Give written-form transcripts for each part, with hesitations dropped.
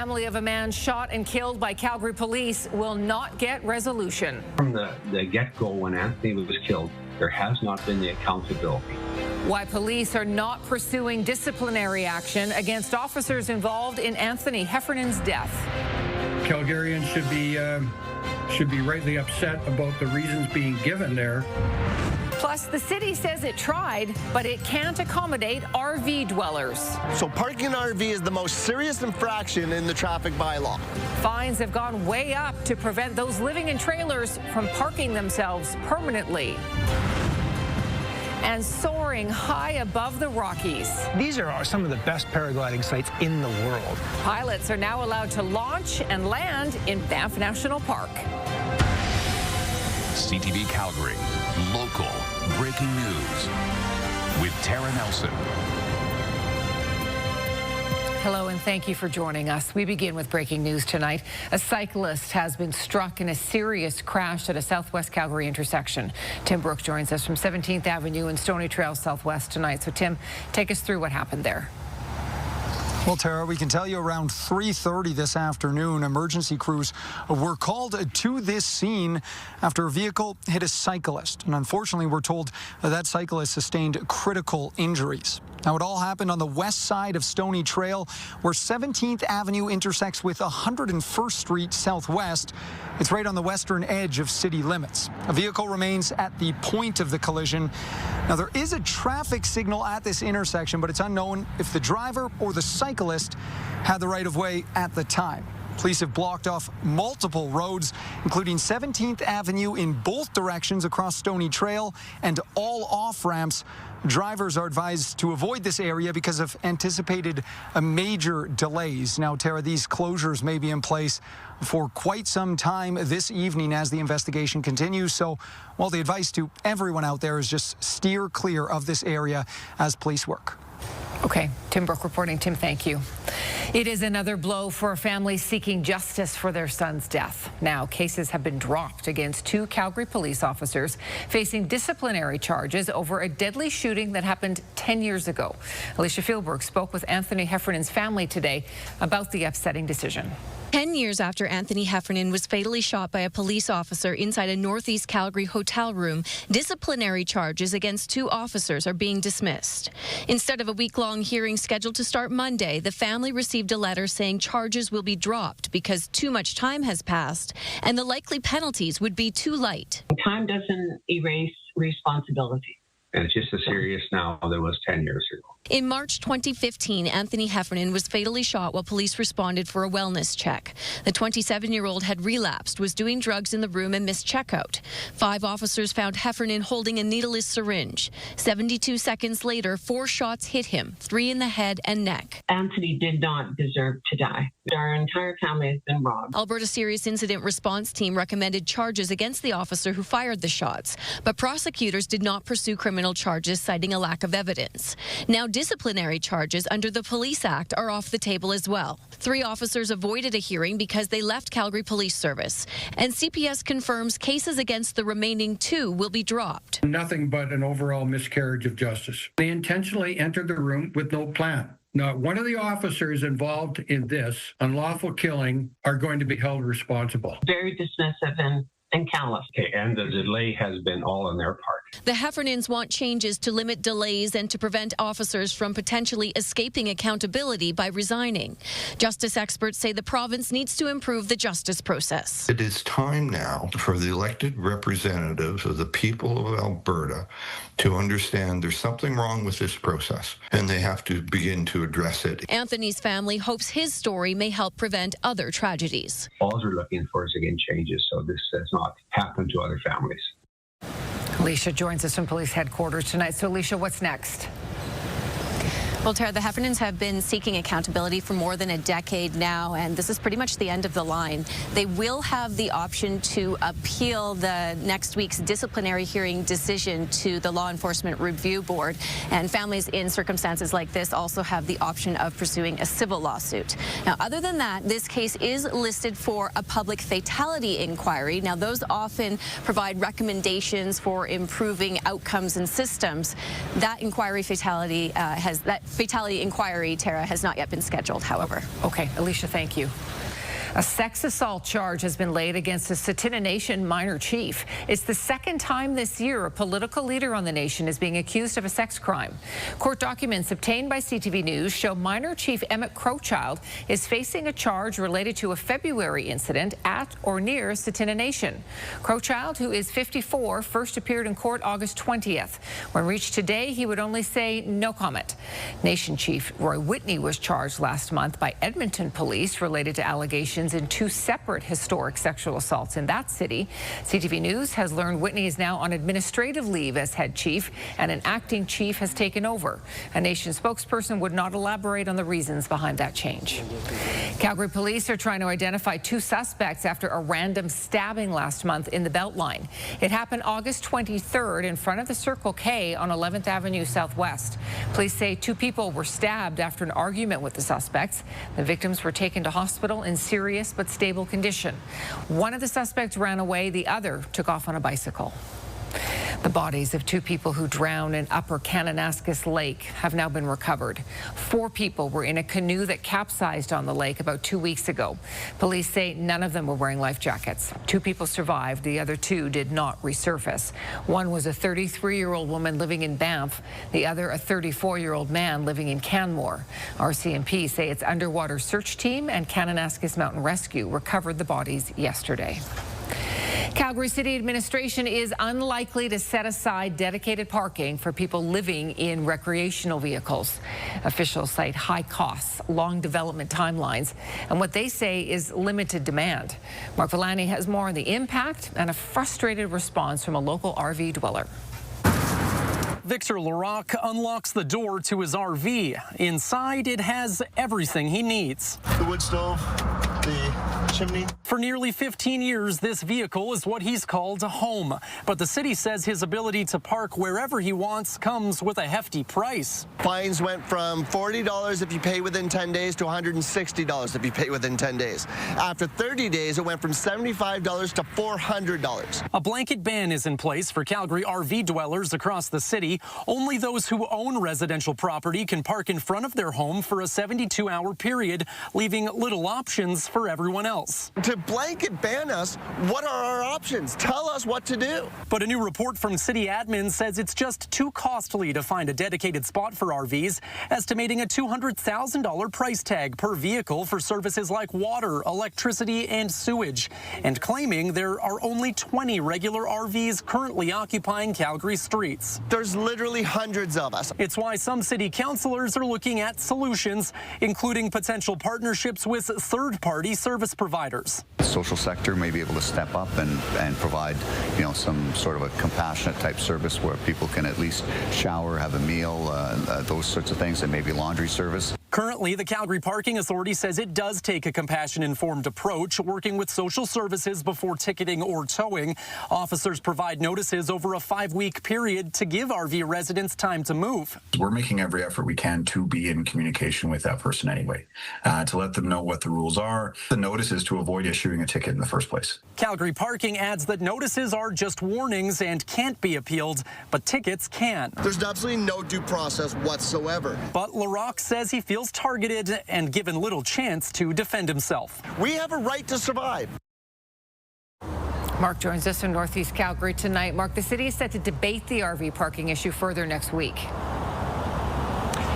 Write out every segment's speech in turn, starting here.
family of a man shot and killed by Calgary police will not get resolution. From the get-go, when Anthony was killed, there has not been the accountability. Why police are not pursuing disciplinary action against officers involved in Anthony Heffernan's death. Calgarians should be rightly upset about the reasons being given there. Plus, the city says it tried, but it can't accommodate RV dwellers. So parking an RV is the most serious infraction in the traffic bylaw. Fines have gone way up to prevent those living in trailers from parking themselves permanently. And soaring high above the Rockies. These are some of the best paragliding sites in the world. Pilots are now allowed to launch and land in Banff National Park. CTV Calgary, local breaking news with Tara Nelson. Hello and thank you for joining us. We begin with breaking news tonight. A cyclist has been struck in a serious crash at a Southwest Calgary intersection. Tim Brooke joins us from 17th Avenue and Stony Trail Southwest tonight. So Tim, take us through what happened there. Well, Tara, we can tell you around 3:30 this afternoon, emergency crews were called to this scene after a vehicle hit a cyclist. And unfortunately, we're told that cyclist sustained critical injuries. Now, it all happened on the west side of Stony Trail, where 17th Avenue intersects with 101st Street Southwest. It's right on the western edge of city limits. A vehicle remains at the point of the collision. Now, there is a traffic signal at this intersection, but it's unknown if the driver or the cyclist had the right-of-way at the time. Police have blocked off multiple roads, including 17th Avenue in both directions across Stony Trail and all off-ramps. Drivers are advised to avoid this area because of anticipated major delays. Now, Tara, these closures may be in place for quite some time this evening as the investigation continues. So, well, the advice to everyone out there is just steer clear of this area as police work. Okay, Tim Brooke reporting. Tim, thank you. It is another blow for a family seeking justice for their son's death. Now, cases have been dropped against two Calgary police officers facing disciplinary charges over a deadly shooting that happened 10 years ago. Alicia Fieldberg spoke with Anthony Heffernan's family today about the upsetting decision. 10 years after Anthony Heffernan was fatally shot by a police officer inside a Northeast Calgary hotel room, disciplinary charges against two officers are being dismissed. Instead of a week-long hearing scheduled to start Monday, the family received a letter saying charges will be dropped because too much time has passed and the likely penalties would be too light. Time doesn't erase responsibility. And it's just as serious now as it was 10 years ago. In March 2015, Anthony Heffernan was fatally shot while police responded for a wellness check. The 27-year-old had relapsed, was doing drugs in the room and missed checkout. 5 officers found Heffernan holding a needleless syringe. 72 seconds later, 4 shots hit him, 3 in the head and neck. Anthony did not deserve to die. Our entire family has been robbed. Alberta Serious Incident Response Team recommended charges against the officer who fired the shots, but prosecutors did not pursue criminal charges, citing a lack of evidence. Now, disciplinary charges under the Police Act are off the table as well. 3 officers avoided a hearing because they left Calgary Police Service. And CPS confirms cases against the remaining 2 will be dropped. Nothing but an overall miscarriage of justice. They intentionally entered the room with no plan. Not one of the officers involved in this unlawful killing are going to be held responsible. Very dismissive and callous. Okay, and the delay has been all on their part. The Heffernans want changes to limit delays and to prevent officers from potentially escaping accountability by resigning. Justice experts say the province needs to improve the justice process. It is time now for the elected representatives of the people of Alberta to understand there's something wrong with this process, and they have to begin to address it. Anthony's family hopes his story may help prevent other tragedies. All we're looking for is, again, changes so this does not happen to other families. Alicia joins us from police headquarters tonight. So, Alicia, what's next? Well, Tara, the Heffernans have been seeking accountability for more than a decade now, and this is pretty much the end of the line. They will have the option to appeal the next week's disciplinary hearing decision to the Law Enforcement Review Board, and families in circumstances like this also have the option of pursuing a civil lawsuit. Now, other than that, this case is listed for a public fatality inquiry. Now, those often provide recommendations for improving outcomes and systems. That inquiry fatality fatality inquiry, Tara, has not yet been scheduled, however. Okay, Alicia, thank you. A sex assault charge has been laid against a Tsuut'ina Nation minor chief. It's the second time this year a political leader on the nation is being accused of a sex crime. Court documents obtained by CTV News show minor chief Emmett Crowchild is facing a charge related to a February incident at or near Tsuut'ina Nation. Crowchild, who is 54, first appeared in court August 20th. When reached today, he would only say no comment. Nation Chief Roy Whitney was charged last month by Edmonton police related to allegations in two separate historic sexual assaults in that city. CTV News has learned Whitney is now on administrative leave as head chief, and an acting chief has taken over. A Nation spokesperson would not elaborate on the reasons behind that change. Calgary police are trying to identify two suspects after a random stabbing last month in the Beltline. It happened August 23rd in front of the Circle K on 11th Avenue Southwest. Police say two people were stabbed after an argument with the suspects. The victims were taken to hospital in serious but stable condition. One of the suspects ran away, the other took off on a bicycle. The bodies of two people who drowned in Upper Kananaskis Lake have now been recovered. 4 people were in a canoe that capsized on the lake about 2 weeks ago. Police say none of them were wearing life jackets. 2 people survived. The other 2 did not resurface. One was a 33-year-old woman living in Banff. The other, a 34-year-old man living in Canmore. RCMP say its underwater search team and Kananaskis Mountain Rescue recovered the bodies yesterday. Calgary City Administration is unlikely to set aside dedicated parking for people living in recreational vehicles. Officials cite high costs, long development timelines, and what they say is limited demand. Mark Villani has more on the impact and a frustrated response from a local RV dweller. Victor Larocque unlocks the door to his RV. Inside, it has everything he needs. The wood stove, the chimney. For nearly 15 years, this vehicle is what he's called a home. But the city says his ability to park wherever he wants comes with a hefty price. Fines went from $40 if you pay within 10 days to $160 if you pay within 10 days. After 30 days, it went from $75 to $400. A blanket ban is in place for Calgary RV dwellers across the city. Only those who own residential property can park in front of their home for a 72-hour period, leaving little options for everyone else. To blanket ban us, what are our options? Tell us what to do. But a new report from city admin says it's just too costly to find a dedicated spot for RVs, estimating a $200,000 price tag per vehicle for services like water, electricity, and sewage, and claiming there are only 20 regular RVs currently occupying Calgary streets. There's literally hundreds of us. It's why some city councilors are looking at solutions, including potential partnerships with third-party service providers. The social sector may be able to step up and provide, some sort of a compassionate type service where people can at least shower, have a meal, those sorts of things, and maybe laundry service. Currently, the Calgary Parking Authority says it does take a compassion-informed approach, working with social services before ticketing or towing. Officers provide notices over a 5-week period to give RV residents time to move. We're making every effort we can to be in communication with that person anyway, to let them know what the rules are. The notice is to avoid issuing a ticket in the first place. Calgary Parking adds that notices are just warnings and can't be appealed, but tickets can. There's absolutely no due process whatsoever. But Larocque says he feels targeted and given little chance to defend himself. We have a right to survive. Mark joins us from Northeast Calgary tonight. Mark, the city is set to debate the RV parking issue further next week.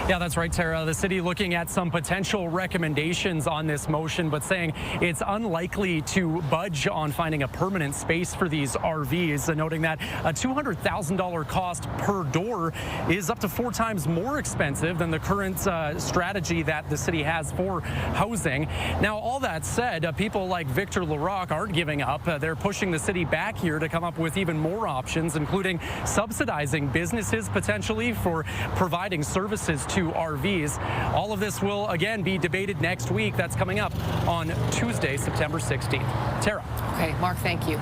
Yeah, that's right, Tara. The city looking at some potential recommendations on this motion, but saying it's unlikely to budge on finding a permanent space for these RVs, noting that a $200,000 cost per door is up to 4 times more expensive than the current strategy that the city has for housing. Now, all that said, people like Victor Larocque aren't giving up. They're pushing the city back here to come up with even more options, including subsidizing businesses potentially for providing services to RVs. All of this will again be debated next week. That's coming up on Tuesday, September 16th. Tara. Okay, Mark, thank you.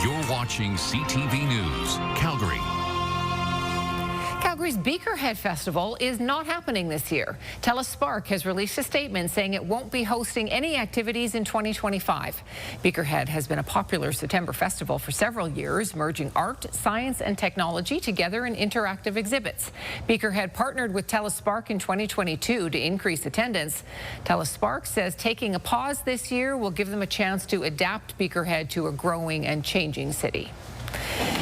You're watching CTV News, Calgary. Calgary Calgary's Beakerhead Festival is not happening this year. TELUS Spark has released a statement saying it won't be hosting any activities in 2025. Beakerhead has been a popular September festival for several years, merging art, science and technology together in interactive exhibits. Beakerhead partnered with TELUS Spark in 2022 to increase attendance. TELUS Spark says taking a pause this year will give them a chance to adapt Beakerhead to a growing and changing city.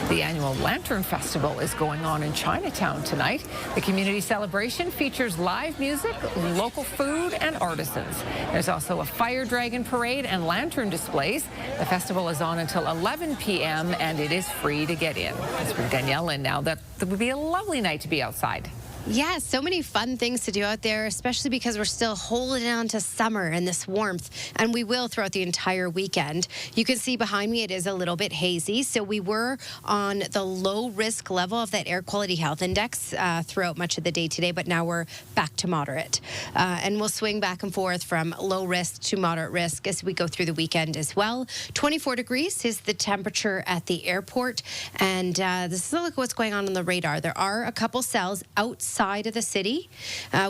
The annual Lantern Festival is going on in Chinatown tonight. The community celebration features live music, local food, and artisans. There's also a fire dragon parade and lantern displays. The festival is on until 11 p.m. and it is free to get in. Let's bring Danielle in now. That would be a lovely night to be outside. Yeah, so many fun things to do out there, especially because we're still holding on to summer and this warmth, and we will throughout the entire weekend. You can see behind me it is a little bit hazy, so we were on the low risk level of that air quality health index throughout much of the day today, but now we're back to moderate. And we'll swing back and forth from low risk to moderate risk as we go through the weekend as well. 24 degrees is the temperature at the airport, and this is a look at what's going on the radar. There are a couple cells outside of the city.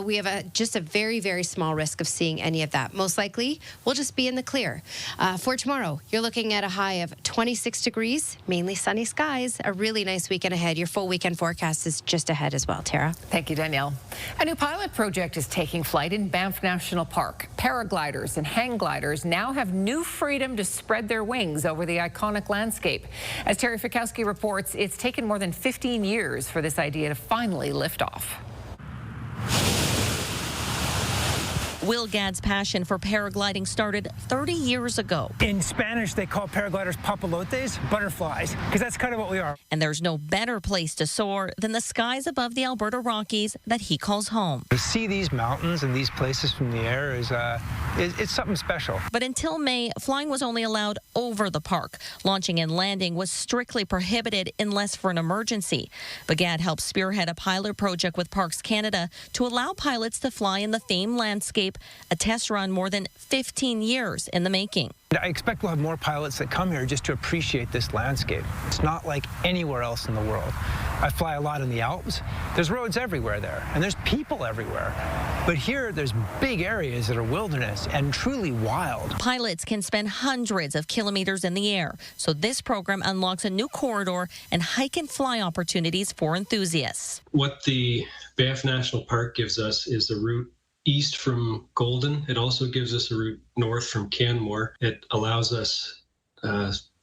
We have just a very, very small risk of seeing any of that. Most likely, we'll just be in the clear. For tomorrow, you're looking at a high of 26 degrees, mainly sunny skies. A really nice weekend ahead. Your full weekend forecast is just ahead as well, Tara. Thank you, Danielle. A new pilot project is taking flight in Banff National Park. Paragliders and hang gliders now have new freedom to spread their wings over the iconic landscape. As Terry Fikowski reports, it's taken more than 15 years for this idea to finally lift off. Will Gadd's passion for paragliding started 30 years ago. In Spanish, they call paragliders papalotes, butterflies, because that's kind of what we are. And there's no better place to soar than the skies above the Alberta Rockies that he calls home. To see these mountains and these places from the air it's something special. But until May, flying was only allowed over the park. Launching and landing was strictly prohibited unless for an emergency. But Gadd helped spearhead a pilot project with Parks Canada to allow pilots to fly in the famed landscape, a test run more than 15 years in the making. I expect we'll have more pilots that come here just to appreciate this landscape. It's not like anywhere else in the world. I fly a lot in the Alps. There's roads everywhere there, and there's people everywhere. But here, there's big areas that are wilderness and truly wild. Pilots can spend hundreds of kilometers in the air, so this program unlocks a new corridor and hike and fly opportunities for enthusiasts. What the Banff National Park gives us is the route east from Golden. It also gives us a route north from Canmore. It allows us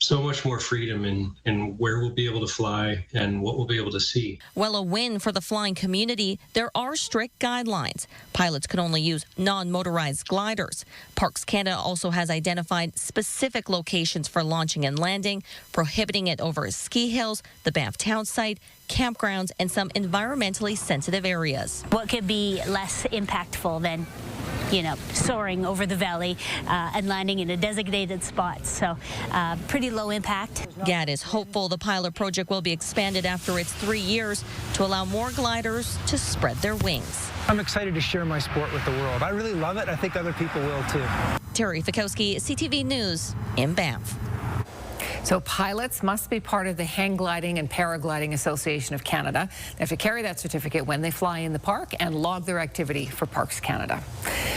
so much more freedom in where we'll be able to fly and what we'll be able to see. While a win for the flying community, there are strict guidelines. Pilots can only use non-motorized gliders. Parks Canada also has identified specific locations for launching and landing, prohibiting it over ski hills, the Banff town site, campgrounds, and some environmentally sensitive areas. What could be less impactful than soaring over the valley and landing in a designated spot. So pretty low impact. Gadd is hopeful the pilot project will be expanded after its 3 years to allow more gliders to spread their wings. I'm excited to share my sport with the world. I really love it. I think other people will too. Terry Fikowski, CTV News in Banff. So pilots must be part of the Hang Gliding and Paragliding Association of Canada. They have to carry that certificate when they fly in the park and log their activity for Parks Canada.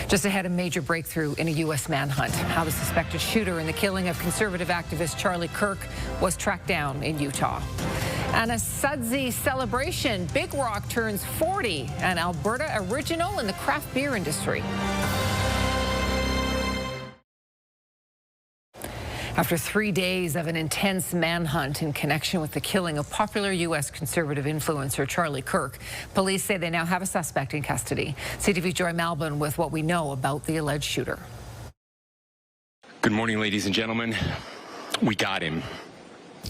Just ahead, a major breakthrough in a U.S. manhunt. How the suspected shooter in the killing of conservative activist Charlie Kirk was tracked down in Utah. And a sudsy celebration. Big Rock turns 40, an Alberta original in the craft beer industry. After 3 days of an intense manhunt in connection with the killing of popular U.S. conservative influencer Charlie Kirk, police say they now have a suspect in custody. CTV's Joy Malbon with what we know about the alleged shooter. Good morning, ladies and gentlemen. We got him.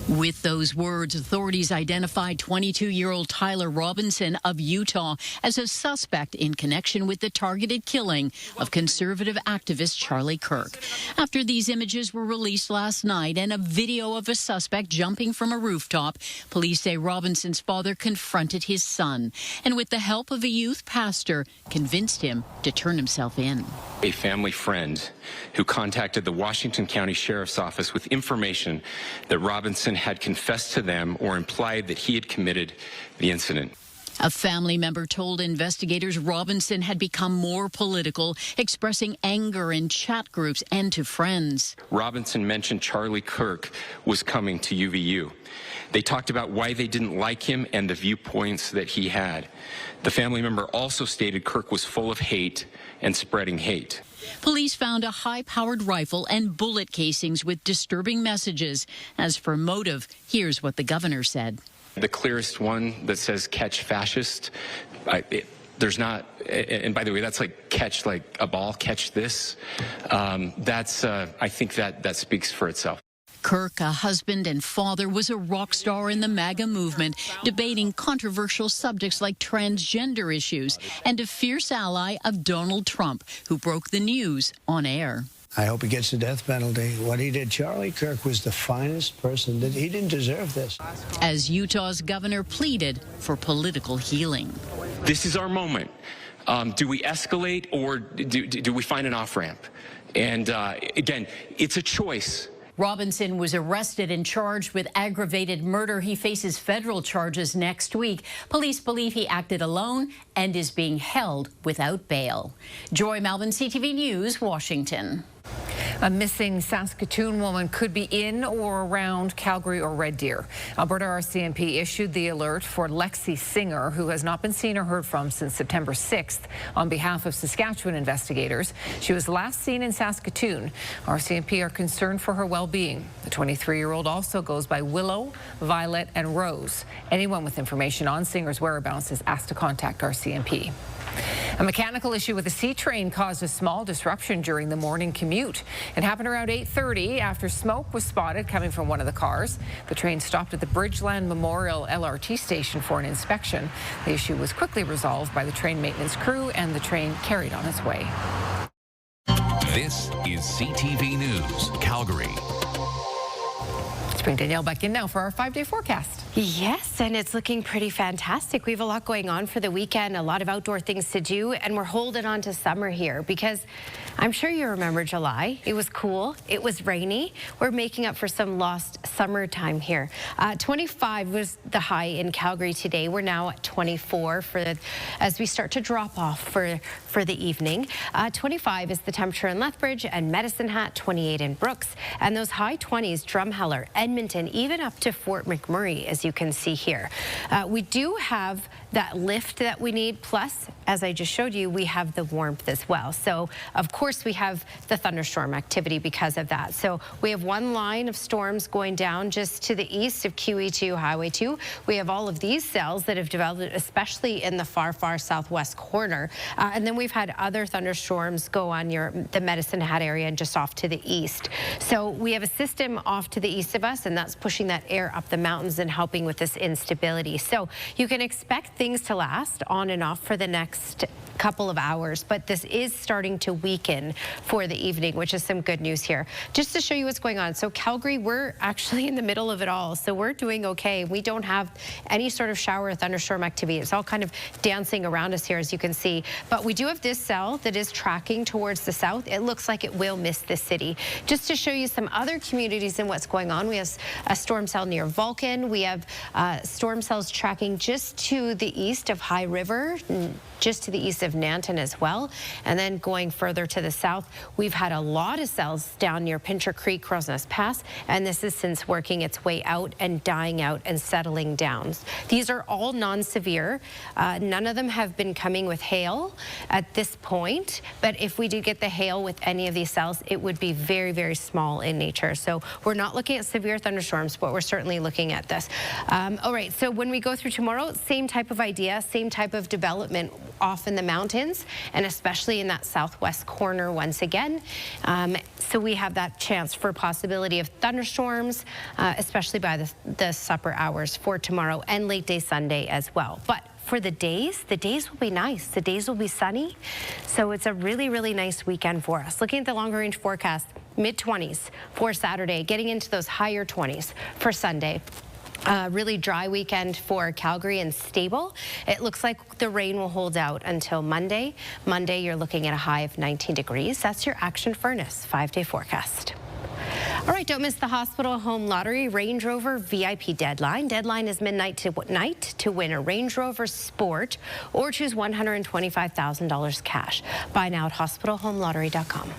With those words, authorities identified 22-year-old Tyler Robinson of Utah as a suspect in connection with the targeted killing of conservative activist Charlie Kirk. After these images were released last night and a video of a suspect jumping from a rooftop, police say Robinson's father confronted his son and, with the help of a youth pastor, convinced him to turn himself in. A family friend who contacted the Washington County Sheriff's Office with information that Robinson had confessed to them or implied that he had committed the incident. A family member told investigators Robinson had become more political, expressing anger in chat groups and to friends. Robinson mentioned Charlie Kirk was coming to UVU. They talked about why they didn't like him and the viewpoints that he had. The family member also stated Kirk was full of hate and spreading hate. Police found a high-powered rifle and bullet casings with disturbing messages. As for motive, here's what the governor said. The clearest one that says catch fascist, there's not, and by the way, that's like catch like a ball, catch this. I think that speaks for itself. Kirk, a husband and father, was a rock star in the MAGA movement, debating controversial subjects like transgender issues, and a fierce ally of Donald Trump, who broke the news on air. I hope he gets the death penalty. What he did, Charlie Kirk was the finest person. He didn't deserve this. As Utah's governor pleaded for political healing. This is our moment. Do we escalate or do we find an off-ramp? And again, it's a choice. Robinson was arrested and charged with aggravated murder. He faces federal charges next week. Police believe he acted alone and is being held without bail. Joy Malvin, CTV News, Washington. A missing Saskatoon woman could be in or around Calgary or Red Deer. Alberta RCMP issued the alert for Lexi Singer, who has not been seen or heard from since September 6th. On behalf of Saskatchewan investigators, she was last seen in Saskatoon. RCMP are concerned for her well-being. The 23-year-old also goes by Willow, Violet, and Rose. Anyone with information on Singer's whereabouts is asked to contact RCMP. A mechanical issue with a C train caused a small disruption during the morning commute. It happened around 8:30 after smoke was spotted coming from one of the cars. The train stopped at the Bridgeland Memorial LRT station for an inspection. The issue was quickly resolved by the train maintenance crew, and the train carried on its way. This is CTV News Calgary. Let's bring Danielle back in now for our 5-day forecast. Yes, and it's looking pretty fantastic. We have a lot going on for the weekend, a lot of outdoor things to do, and we're holding on to summer here because I'm sure you remember July. It was cool. It was rainy. We're making up for some lost summertime here. 25 was the high in Calgary today. We're now at 24 as we start to drop off for the evening. 25 is the temperature in Lethbridge and Medicine Hat, 28 in Brooks, and those high 20s, Drumheller, Edmonton, even up to Fort McMurray, as you can see here. We do have that lift that we need, plus, as I just showed you, we have the warmth as well. So, of course, we have the thunderstorm activity because of that. So we have one line of storms going down just to the east of QE2 Highway 2. We have all of these cells that have developed, especially in the far, far southwest corner. And then we've had other thunderstorms go on the Medicine Hat area and just off to the east. So we have a system off to the east of us, and that's pushing that air up the mountains and helping with this instability. So you can expect things to last on and off for the next couple of hours, but this is starting to weaken for the evening, which is some good news here. Just to show you what's going on. So Calgary, we're actually in the middle of it all. So we're doing okay. We don't have any sort of shower or thunderstorm activity. It's all kind of dancing around us here, as you can see. But we do have this cell that is tracking towards the south. It looks like it will miss this city. Just to show you some other communities and what's going on, we have a storm cell near Vulcan. We have storm cells tracking just to the east of High River, just to the east of Nanton as well. And then going further to the south, we've had a lot of cells down near Pincher Creek, Crow's Nest Pass, and this is since working its way out and dying out and settling down. These are all non-severe. None of them have been coming with hail at this point, but if we did get the hail with any of these cells, it would be very, very small in nature. So we're not looking at severe thunderstorms, but we're certainly looking at this. All right, so when we go through tomorrow, same type of idea, same type of development off in the mountains, and especially in that southwest corner once again. So we have that chance for possibility of thunderstorms, especially by the supper hours for tomorrow and late day Sunday as well. But for the days will be nice. The days will be sunny. So it's a really, really nice weekend for us. Looking at the longer range forecast, mid-20s for Saturday, getting into those higher 20s for Sunday. Really dry weekend for Calgary and stable. It looks like the rain will hold out until Monday. Monday, you're looking at a high of 19 degrees. That's your Action Furnace 5-day forecast. All right, don't miss the Hospital Home Lottery Range Rover VIP deadline. Deadline is midnight to win a Range Rover Sport or choose $125,000 cash. Buy now at hospitalhomelottery.com.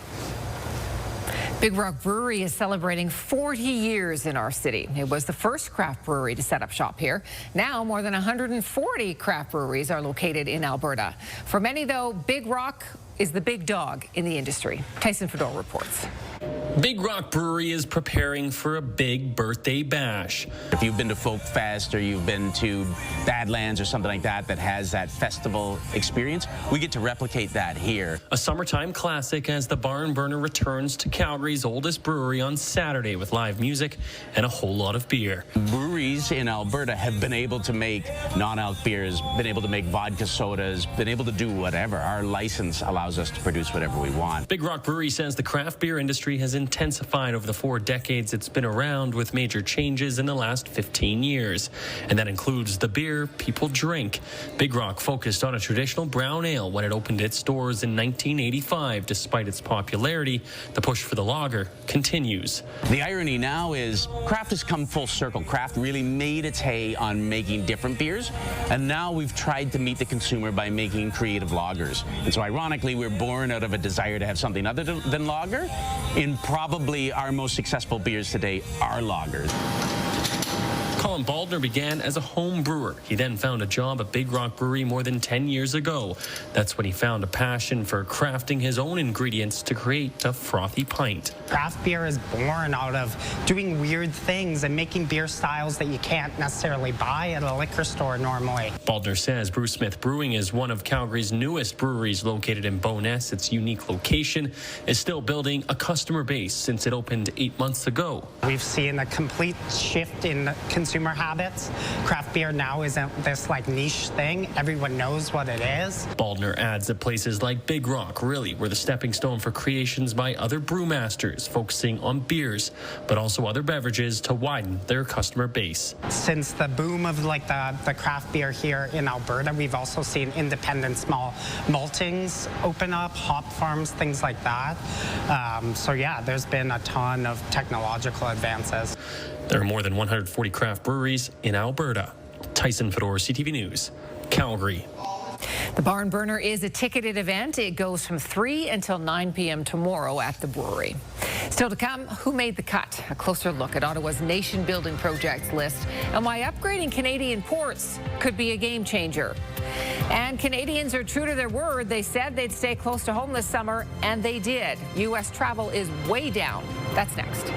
Big Rock Brewery is celebrating 40 years in our city. It was the first craft brewery to set up shop here. Now, more than 140 craft breweries are located in Alberta. For many, though, Big Rock is the big dog in the industry. Tyson Fedor reports. Big Rock Brewery is preparing for a big birthday bash. If you've been to Folk Fest or you've been to Badlands or something like that that has that festival experience, we get to replicate that here. A summertime classic as the Barn Burner returns to Calgary's oldest brewery on Saturday with live music and a whole lot of beer. Breweries in Alberta have been able to make non-alc beers, been able to make vodka sodas, been able to do whatever. Our license allows us to produce whatever we want. Big Rock Brewery says the craft beer industry has intensified over the 4 decades it's been around, with major changes in the last 15 years. And that includes the beer people drink. Big Rock focused on a traditional brown ale when it opened its doors in 1985. Despite its popularity, the push for the lager continues. The irony now is craft has come full circle. Craft really made its hay on making different beers, and now we've tried to meet the consumer by making creative lagers. And so ironically, we're born out of a desire to have something other than lager. In probably our most successful beers today are lagers. Colin Baldner began as a home brewer. He then found a job at Big Rock Brewery more than 10 years ago. That's when he found a passion for crafting his own ingredients to create a frothy pint. Craft beer is born out of doing weird things and making beer styles that you can't necessarily buy at a liquor store normally. Baldner says Bruce Smith Brewing is one of Calgary's newest breweries located in Bowness. Its unique location is still building a customer base since it opened 8 months ago. We've seen a complete shift in consumer habits. Craft beer now isn't this like niche thing. Everyone knows what it is. Baldner adds that places like Big Rock really were the stepping stone for creations by other brewmasters, focusing on beers, but also other beverages to widen their customer base. Since the boom of like the craft beer here in Alberta, we've also seen independent small maltings open up, hop farms, things like that. So yeah, there's been a ton of technological advances. There are more than 140 craft breweries in Alberta. Tyson Fedor, CTV News, Calgary. The Barn Burner is a ticketed event. It goes from 3 until 9 p.m. tomorrow at the brewery. Still to come, who made the cut? A closer look at Ottawa's nation-building projects list and why upgrading Canadian ports could be a game changer. And Canadians are true to their word. They said they'd stay close to home this summer, and they did. U.S. travel is way down. That's next.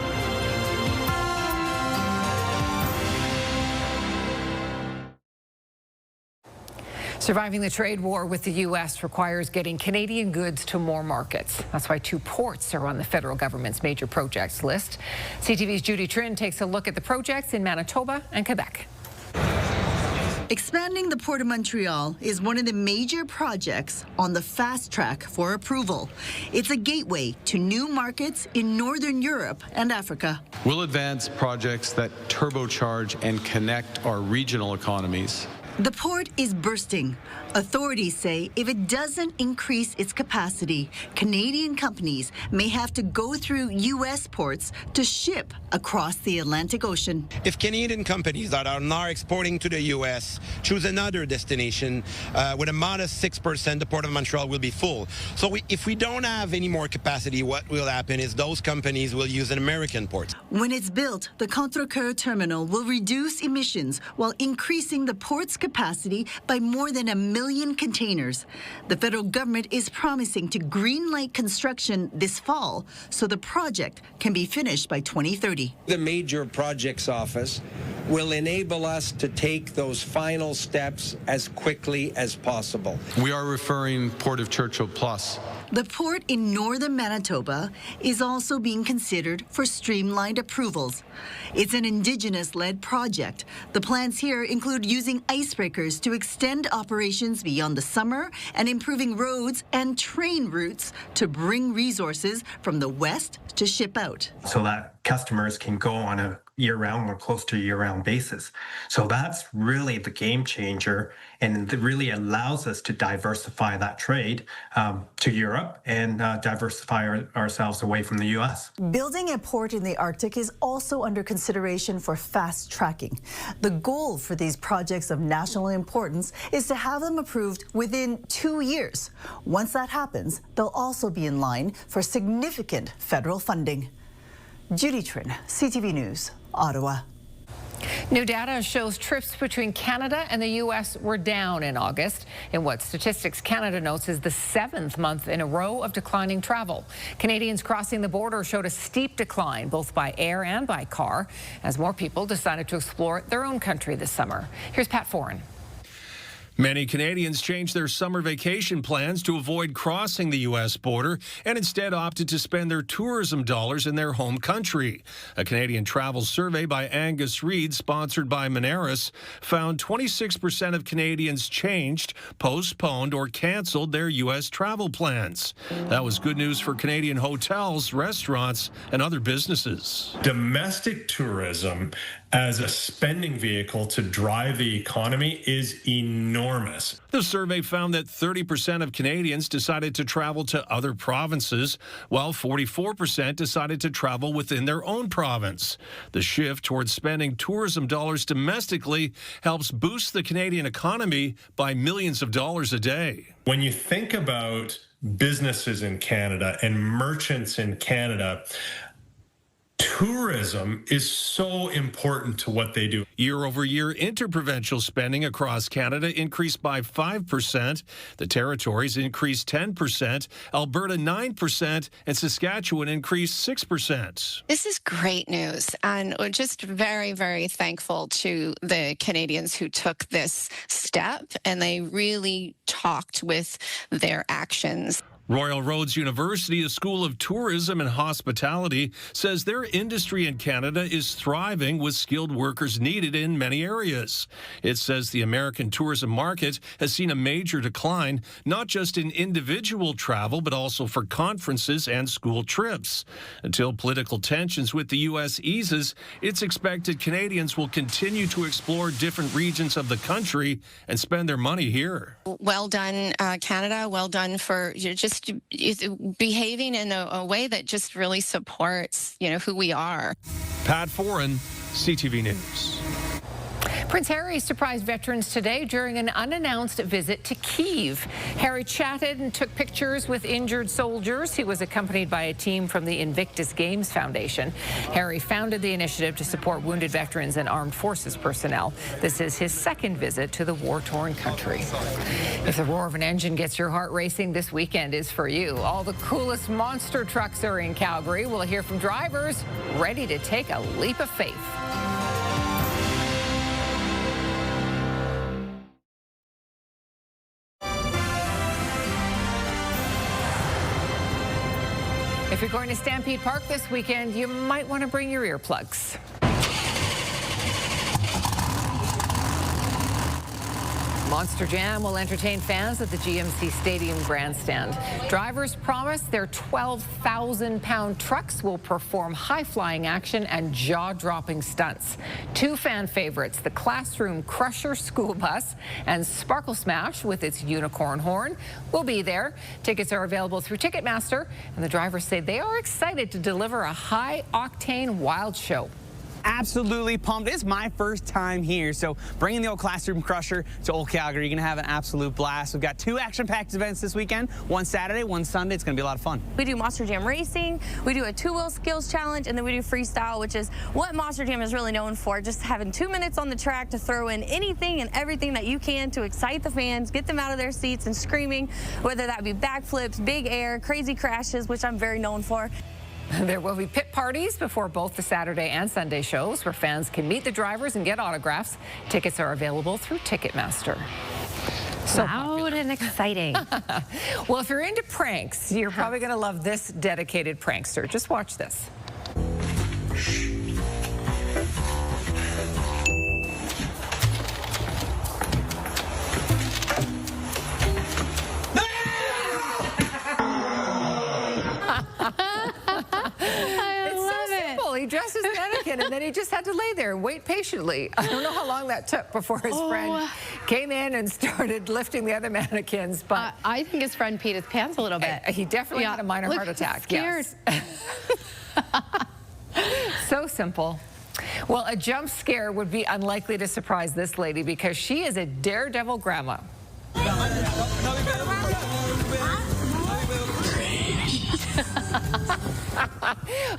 Surviving the trade war with the U.S. requires getting Canadian goods to more markets. That's why 2 ports are on the federal government's major projects list. CTV's Judy Trin takes a look at the projects in Manitoba and Quebec. Expanding the Port of Montreal is one of the major projects on the fast track for approval. It's a gateway to new markets in Northern Europe and Africa. We'll advance projects that turbocharge and connect our regional economies. The port is bursting. Authorities say if it doesn't increase its capacity, Canadian companies may have to go through U.S. ports to ship across the Atlantic Ocean. If Canadian companies that are now exporting to the U.S. choose another destination, with a modest 6%, the Port of Montreal will be full. So if we don't have any more capacity, what will happen is those companies will use an American port. When it's built, the Contrecoeur terminal will reduce emissions while increasing the port's capacity by more than 1 million containers. The federal government is promising to greenlight construction this fall so the project can be finished by 2030. The Major Projects Office will enable us to take those final steps as quickly as possible. We are referring Port of Churchill Plus. The port in northern Manitoba is also being considered for streamlined approvals. It's an Indigenous-led project. The plans here include using icebreakers to extend operations beyond the summer and improving roads and train routes to bring resources from the west to ship out. So that customers can go on a year-round or close to year-round basis. So that's really the game changer, and it really allows us to diversify that trade to Europe and diversify ourselves away from the U.S. Building a port in the Arctic is also under consideration for fast tracking. The goal for these projects of national importance is to have them approved within 2 years. Once that happens, they'll also be in line for significant federal funding. Judy Trin, CTV News, Ottawa. New data shows trips between Canada and the U.S. were down in August in what Statistics Canada notes is the 7th month in a row of declining travel. Canadians crossing the border showed a steep decline, both by air and by car, as more people decided to explore their own country this summer. Here's Pat Foran. Many Canadians changed their summer vacation plans to avoid crossing the U.S. border and instead opted to spend their tourism dollars in their home country. A Canadian travel survey by Angus Reid, sponsored by Moneris, found 26% of Canadians changed, postponed, or canceled their U.S. travel plans. That was good news for Canadian hotels, restaurants, and other businesses. Domestic tourism as a spending vehicle to drive the economy is enormous. The survey found that 30% of Canadians decided to travel to other provinces, while 44% decided to travel within their own province. The shift towards spending tourism dollars domestically helps boost the Canadian economy by millions of dollars a day. When you think about businesses in Canada and merchants in Canada, tourism is so important to what they do. Year-over-year interprovincial spending across Canada increased by 5%. The Territories increased 10%, Alberta 9%, and Saskatchewan increased 6%. This is great news, and we're just very, very thankful to the Canadians who took this step, and they really talked with their actions. Royal Roads University, a school of tourism and hospitality, says their industry in Canada is thriving with skilled workers needed in many areas. It says the American tourism market has seen a major decline, not just in individual travel, but also for conferences and school trips. Until political tensions with the U.S. eases, it's expected Canadians will continue to explore different regions of the country and spend their money here. Well done, Canada. Well done for just behaving in a way that just really supports, who we are. Pat Foran, CTV News. Prince Harry surprised veterans today during an unannounced visit to Kyiv. Harry chatted and took pictures with injured soldiers. He was accompanied by a team from the Invictus Games Foundation. Harry founded the initiative to support wounded veterans and armed forces personnel. This is his second visit to the war-torn country. If the roar of an engine gets your heart racing, this weekend is for you. All the coolest monster trucks are in Calgary. We'll hear from drivers ready to take a leap of faith. If you're going to Stampede Park this weekend, you might want to bring your earplugs. Monster Jam will entertain fans at the GMC Stadium grandstand. Drivers promise their 12,000-pound trucks will perform high-flying action and jaw-dropping stunts. Two fan favorites, the Classroom Crusher school bus and Sparkle Smash with its unicorn horn, will be there. Tickets are available through Ticketmaster, and the drivers say they are excited to deliver a high-octane wild show. Absolutely pumped. It's my first time here, so bringing the old Classroom Crusher to Old Calgary, you're going to have an absolute blast. We've got two action-packed events this weekend, one Saturday, one Sunday. It's going to be a lot of fun. We do Monster Jam Racing, we do a two-wheel skills challenge, and then we do freestyle, which is what Monster Jam is really known for, just having 2 minutes on the track to throw in anything and everything that you can to excite the fans, get them out of their seats and screaming, whether that be backflips, big air, crazy crashes, which I'm very known for. There will be pit parties before both the Saturday and Sunday shows where fans can meet the drivers and get autographs. Tickets are available through Ticketmaster. So loud and exciting. Well, if you're into pranks, you're probably going to love this dedicated prankster. Just watch this. He dresses dedicated. mannequin, and then he just had to lay there and wait patiently. I don't know how long that took before his friend came in and started lifting the other mannequins. But I think his friend peed his pants a little bit. He definitely had a minor heart attack. Scared. Yes. So simple. Well, a jump scare would be unlikely to surprise this lady because she is a daredevil grandma.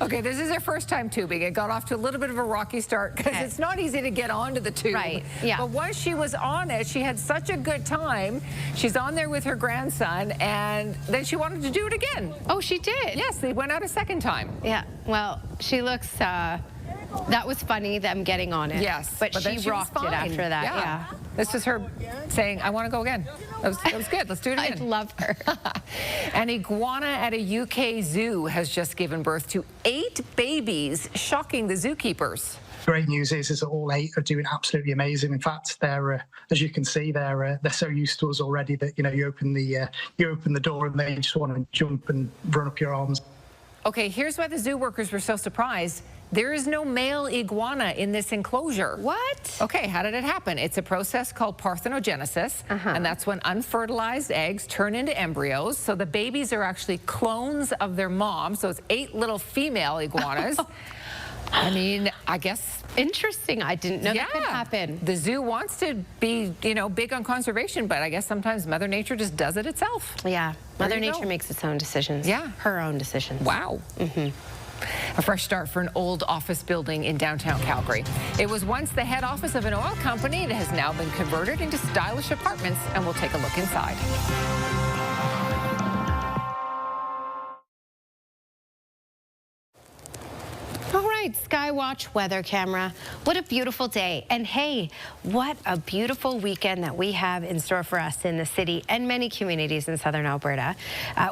Okay, this is her first time tubing. It got off to a little bit of a rocky start because it's not easy to get onto the tube. Right, yeah. But once she was on it, she had such a good time. She's on there with her grandson, and then she wanted to do it again. Oh, she did? Yes, they went out a second time. Yeah, well, she looks, that was funny, them getting on it. Yes. But she rocked it after that, yeah. This is her saying, I want to go again. That was good. Let's do it again. I love her. An iguana at a UK zoo has just given birth to 8 babies, shocking the zookeepers. Great news is that all 8 are doing absolutely amazing. In fact, they're as you can see, they're so used to us already that you open the door and they just want to jump and run up your arms. Okay, here's why the zoo workers were so surprised. There is no male iguana in this enclosure. What? Okay, how did it happen? It's a process called parthenogenesis, and that's when unfertilized eggs turn into embryos. So the babies are actually clones of their mom. So it's 8 little female iguanas. I mean, I guess... Interesting. I didn't know that could happen. The zoo wants to be, big on conservation, but I guess sometimes Mother Nature just does it itself. Yeah. Mother Nature makes its own decisions. Yeah. Her own decisions. Wow. A fresh start for an old office building in downtown Calgary. It was once the head office of an oil company. It has now been converted into stylish apartments, and we'll take a look inside. All right, Skywatch weather camera. What a beautiful day. And hey, what a beautiful weekend that we have in store for us in the city and many communities in southern Alberta.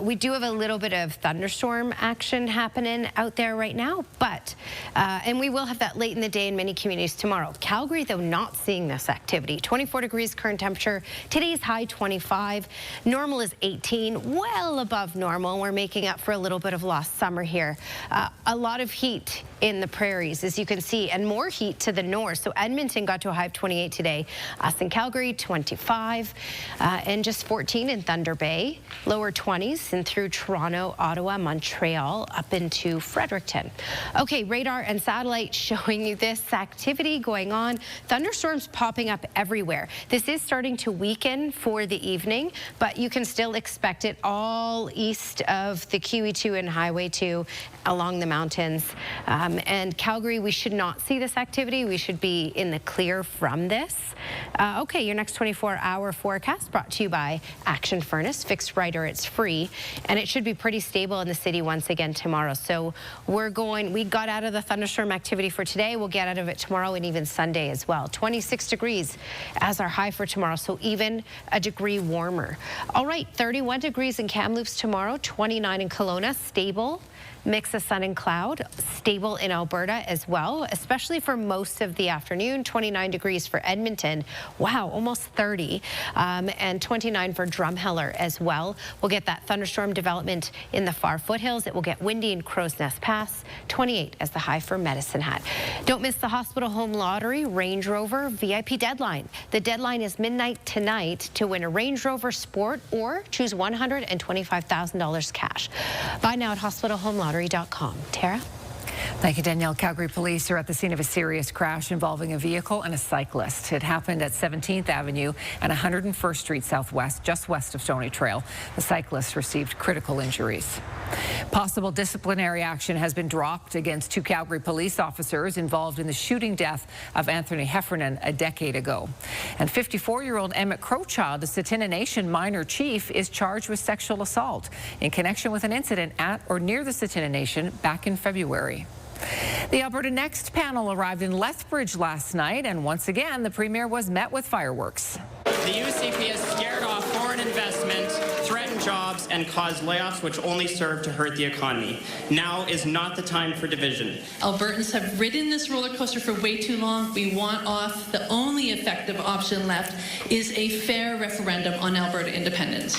We do have a little bit of thunderstorm action happening out there right now, but, and we will have that late in the day in many communities tomorrow. Calgary, though, not seeing this activity. 24 degrees current temperature. Today's high 25. Normal is 18, well above normal. We're making up for a little bit of lost summer here. A lot of heat in the prairies, as you can see, and more heat to the north. So Edmonton got to a high of 28 today. Us in Calgary, 25, and just 14 in Thunder Bay. Lower 20s and through Toronto, Ottawa, Montreal, up into Fredericton. Okay, radar and satellite showing you this activity going on. Thunderstorms popping up everywhere. This is starting to weaken for the evening, but you can still expect it all east of the QE2 and Highway 2 along the mountains. And Calgary, we should not see this activity. We should be in the clear from this. Okay, your next 24-hour forecast brought to you by Action Furnace. Fixed Rider, it's free. And it should be pretty stable in the city once again tomorrow. So we got out of the thunderstorm activity for today. We'll get out of it tomorrow and even Sunday as well. 26 degrees as our high for tomorrow, so even a degree warmer. All right, 31 degrees in Kamloops tomorrow, 29 in Kelowna, stable. Mix of sun and cloud, stable in Alberta as well, especially for most of the afternoon. 29 degrees for Edmonton. Wow, almost 30. And 29 for Drumheller as well. We'll get that thunderstorm development in the far foothills. It will get windy in Crow's Nest Pass. 28 as the high for Medicine Hat. Don't miss the Hospital Home Lottery Range Rover VIP deadline. The deadline is midnight tonight to win a Range Rover Sport or choose $125,000 cash. Buy now at hospitalhomelottery.com. Tara? Thank you, Danielle. Calgary police are at the scene of a serious crash involving a vehicle and a cyclist. It happened at 17th Avenue and 101st Street Southwest, just west of Stony Trail. The cyclist received critical injuries. Possible disciplinary action has been dropped against 2 Calgary police officers involved in the shooting death of Anthony Heffernan a decade ago. And 54-year-old Emmett Crowchild, a Tsuut'ina Nation minor chief, is charged with sexual assault in connection with an incident at or near the Tsuut'ina Nation back in February. The Alberta Next panel arrived in Lethbridge last night, and once again, the Premier was met with fireworks. The UCP has scared off foreign investment, threatened jobs, and caused layoffs which only serve to hurt the economy. Now is not the time for division. Albertans have ridden this roller coaster for way too long. We want off. The only effective option left is a fair referendum on Alberta independence.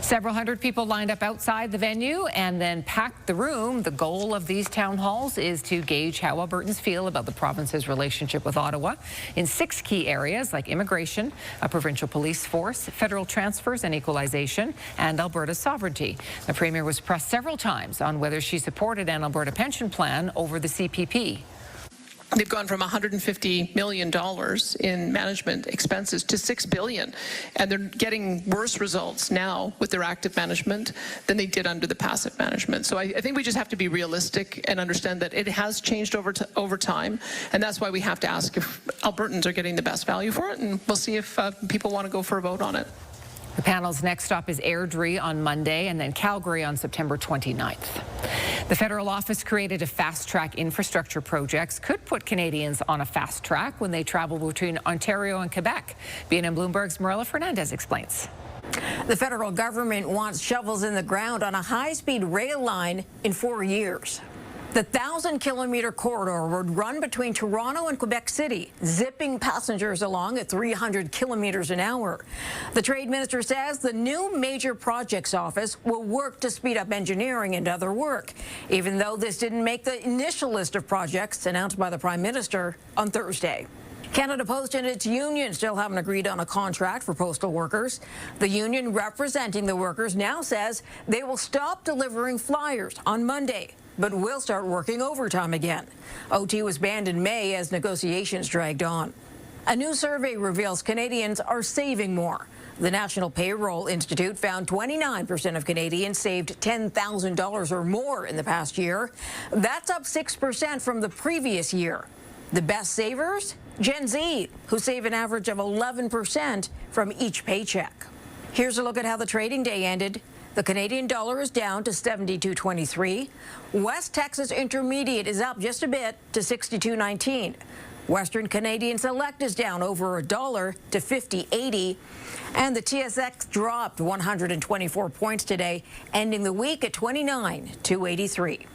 Several hundred people lined up outside the venue and then packed the room. The goal of these town halls is to gauge how Albertans feel about the province's relationship with Ottawa in 6 key areas like immigration, a provincial police force, federal transfers and equalization, and Alberta's sovereignty. The Premier was pressed several times on whether she supported an Alberta pension plan over the CPP. They've gone from $150 million in management expenses to $6 billion, and they're getting worse results now with their active management than they did under the passive management. So I think we just have to be realistic and understand that it has changed over time, and that's why we have to ask if Albertans are getting the best value for it, and we'll see if people want to go for a vote on it. The panel's next stop is Airdrie on Monday and then Calgary on September 29th. The federal office created a fast-track infrastructure projects could put Canadians on a fast track when they travel between Ontario and Quebec. BNN Bloomberg's Marilla Fernandez explains. The federal government wants shovels in the ground on a high-speed rail line in 4 years. The 1,000-kilometer corridor would run between Toronto and Quebec City, zipping passengers along at 300 kilometers an hour. The trade minister says the new major projects office will work to speed up engineering and other work, even though this didn't make the initial list of projects announced by the Prime Minister on Thursday. Canada Post and its union still haven't agreed on a contract for postal workers. The union representing the workers now says they will stop delivering flyers on Monday, but will start working overtime again. OT was banned in May as negotiations dragged on. A new survey reveals Canadians are saving more. The National Payroll Institute found 29% of Canadians saved $10,000 or more in the past year. That's up 6% from the previous year. The best savers? Gen Z, who save an average of 11% from each paycheck. Here's a look at how the trading day ended. The Canadian dollar is down to 72.23. West Texas Intermediate is up just a bit to 62.19. Western Canadian Select is down over $1 to 50.80. And the TSX dropped 124 points today, ending the week at 29,283.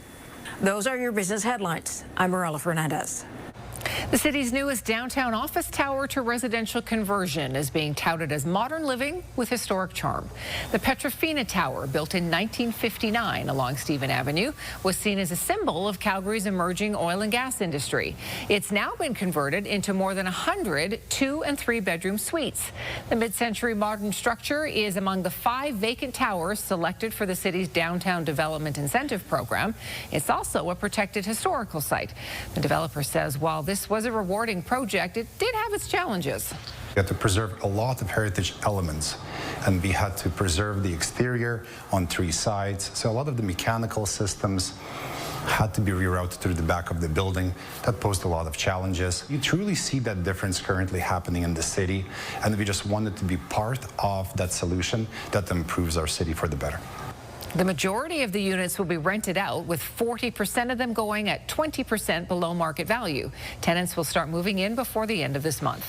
Those are your business headlines. I'm Marilla Fernandez. The city's newest downtown office tower to residential conversion is being touted as modern living with historic charm. The Petrofena Tower, built in 1959 along Stephen Avenue, was seen as a symbol of Calgary's emerging oil and gas industry. It's now been converted into more than 100 2- and 3-bedroom suites. The mid-century modern structure is among the 5 vacant towers selected for the city's downtown development incentive program. It's also a protected historical site. The developer says while this was a rewarding project, it did have its challenges. We had to preserve a lot of heritage elements, and we had to preserve the exterior on 3 sides. So a lot of the mechanical systems had to be rerouted through the back of the building. That posed a lot of challenges. You truly see that difference currently happening in the city, and we just wanted to be part of that solution that improves our city for the better. The majority of the units will be rented out, with 40% of them going at 20% below market value. Tenants will start moving in before the end of this month.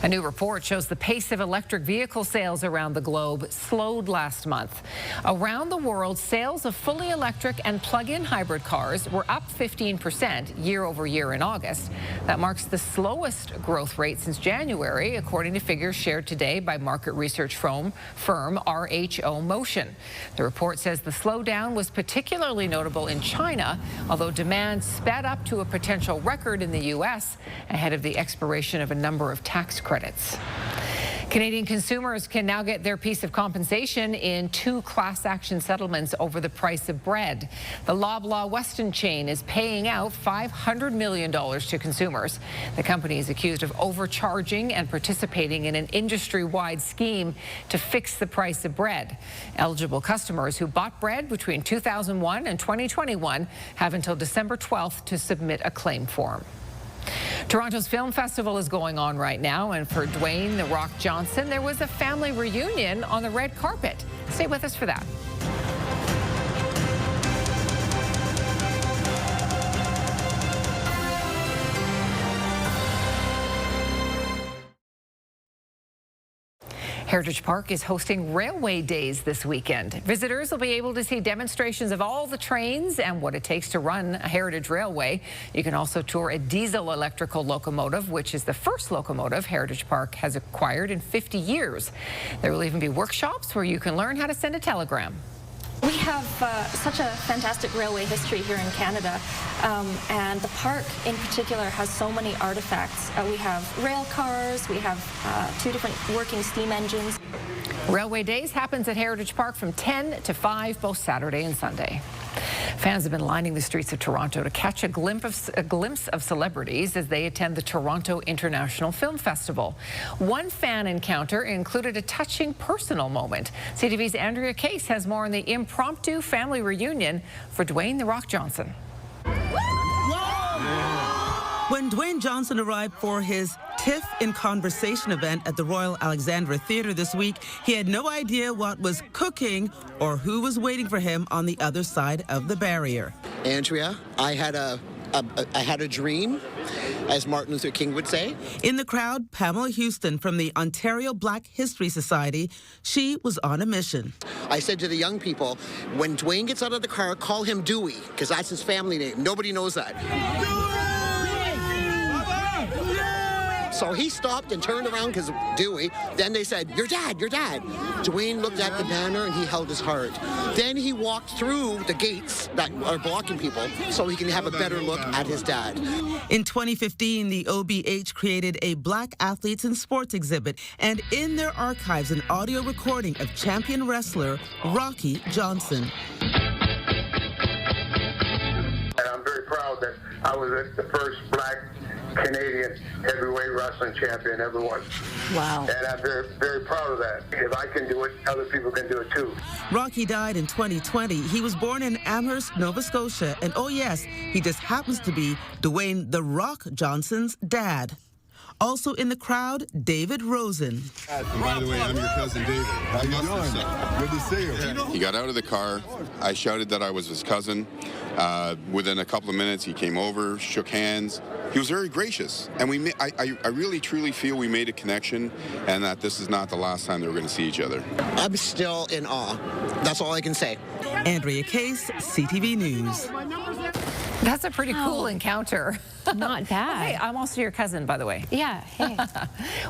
A new report shows the pace of electric vehicle sales around the globe slowed last month. Around the world, sales of fully electric and plug-in hybrid cars were up 15% year over year in August. That marks the slowest growth rate since January, according to figures shared today by market research firm RHO Motion. The report says the slowdown was particularly notable in China, although demand sped up to a potential record in the U.S. ahead of the expiration of a number of tax credits. Canadian consumers can now get their piece of compensation in 2 class action settlements over the price of bread. The Loblaw Weston chain is paying out $500 million to consumers. The company is accused of overcharging and participating in an industry-wide scheme to fix the price of bread. Eligible customers who bought bread between 2001 and 2021 have until December 12th to submit a claim form. Toronto's Film Festival is going on right now, and for Dwayne "The Rock" Johnson, there was a family reunion on the red carpet. Stay with us for that. Heritage Park is hosting Railway Days this weekend. Visitors will be able to see demonstrations of all the trains and what it takes to run a heritage railway. You can also tour a diesel electrical locomotive, which is the first locomotive Heritage Park has acquired in 50 years. There will even be workshops where you can learn how to send a telegram. We have such a fantastic railway history here in Canada, and the park in particular has so many artifacts. We have rail cars, we have 2 different working steam engines. Railway Days happens at Heritage Park from 10 to 5, both Saturday and Sunday. Fans have been lining the streets of Toronto to catch a glimpse of celebrities as they attend the Toronto International Film Festival. One fan encounter included a touching personal moment. CTV's Andrea Case has more on the impromptu family reunion for Dwayne "The Rock" Johnson. When Dwayne Johnson arrived for his TIFF in Conversation event at the Royal Alexandra Theatre this week, he had no idea what was cooking or who was waiting for him on the other side of the barrier. Andrea, I had a dream, as Martin Luther King would say. In the crowd, Pamela Houston from the Ontario Black History Society. She was on a mission. I said to the young people, when Dwayne gets out of the car, call him Dewey, because that's his family name. Nobody knows that. So he stopped and turned around because Dewey. Then they said, "Your dad, your dad." Dwayne looked at the banner and he held his heart. Then he walked through the gates that are blocking people so he can have a better look at his dad. In 2015, the OBH created a Black Athletes in Sports exhibit, and in their archives, an audio recording of champion wrestler Rocky Johnson. And I'm very proud that I was the first Black Canadian heavyweight wrestling champion ever was. Wow. And I'm very, very proud of that. If I can do it, other people can do it too. Rocky died in 2020. He was born in Amherst, Nova Scotia, and oh yes, he just happens to be Dwayne "The Rock" Johnson's dad. Also in the crowd, David Rosen. And by the way, I'm your cousin David. How you doing? Good to see you. He got out of the car. I shouted that I was his cousin. Within a couple of minutes, he came over, shook hands. He was very gracious, and I really truly feel we made a connection, and that this is not the last time that we're going to see each other. I'm still in awe. That's all I can say. Andrea Case, CTV News. That's a pretty cool encounter. Not bad. Hey, I'm also your cousin, by the way. Yeah. Hey.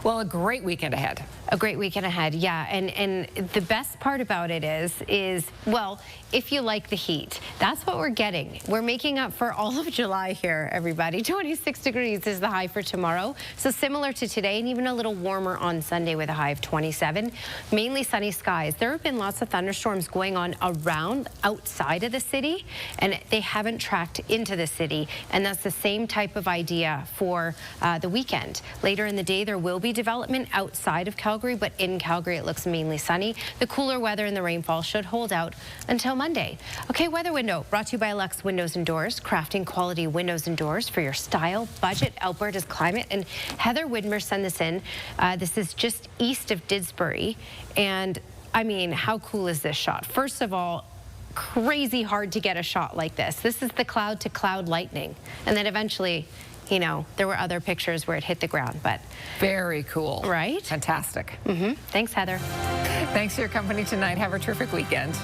Well, a great weekend ahead. A great weekend ahead, yeah. And the best part about it is, well, if you like the heat, that's what we're getting. We're making up for all of July here, everybody. 26 degrees is the high for tomorrow. So similar to today, and even a little warmer on Sunday with a high of 27. Mainly sunny skies. There have been lots of thunderstorms going on around outside of the city, and they haven't tracked into the city. And that's the same type of idea for the weekend. Later in the day, there will be development outside of Calgary, but in Calgary, it looks mainly sunny. The cooler weather and the rainfall should hold out until Monday. Okay, weather window brought to you by Lux Windows and Doors, crafting quality windows and doors for your style, budget, Alberta's climate. And Heather Widmer sent this in. This is just east of Didsbury. And I mean, how cool is this shot? First of all, crazy hard to get a shot like this. This is the cloud to cloud lightning. And then eventually, you know, there were other pictures where it hit the ground, but very cool. Right? Fantastic. Thanks, Heather. Thanks for your company tonight. Have a terrific weekend.